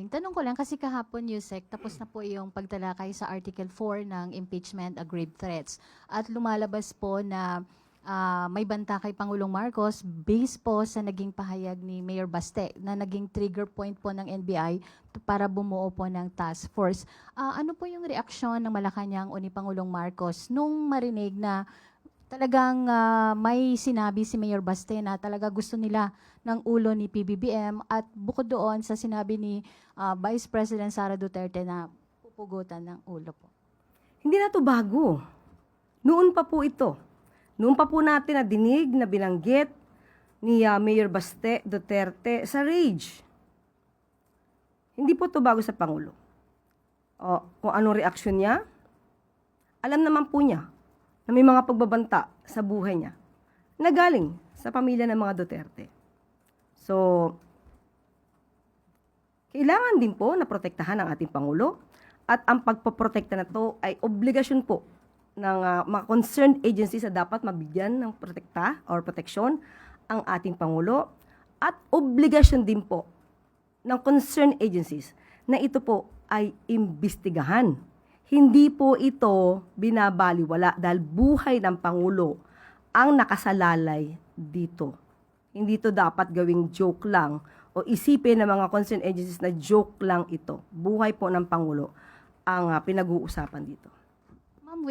morning. Tanong ko lang kasi kahapon, Yusek, tapos na po yung pagtalakay sa Article 4 ng impeachment grave threats. At lumalabas po na may banta kay Pangulong Marcos based po sa naging pahayag ni Mayor Baste na naging trigger point po ng NBI para bumuo po ng task force. Ano po yung reaksyon ng Malacanang o ni Pangulong Marcos nung marinig na talagang may sinabi si Mayor Baste na talaga gusto nila ng ulo ni PBBM at bukod doon sa sinabi ni Vice President Sara Duterte na pupugutan ng ulo po? Hindi na to bago. Noon pa po ito. Noon pa po natin na dinig na binanggit ni Mayor Baste Duterte sa rage. Hindi po to bago sa Pangulo. O, kung anong reaksyon niya, alam naman po niya na may mga pagbabanta sa buhay niya na galing sa pamilya ng mga Duterte. So, kailangan din po na protektahan ang ating Pangulo at ang pagpoprotekta na to ay obligasyon po ng mga concerned agencies na dapat mabigyan ng protekta or proteksyon ang ating Pangulo at obligasyon din po ng concerned agencies na ito po ay imbestigahan. Hindi po ito binabaliwala dahil buhay ng Pangulo ang nakasalalay dito. Hindi ito dapat gawing joke lang o isipin ng mga concerned agencies na joke lang ito. Buhay po ng Pangulo ang pinag-uusapan dito. Ma'am, with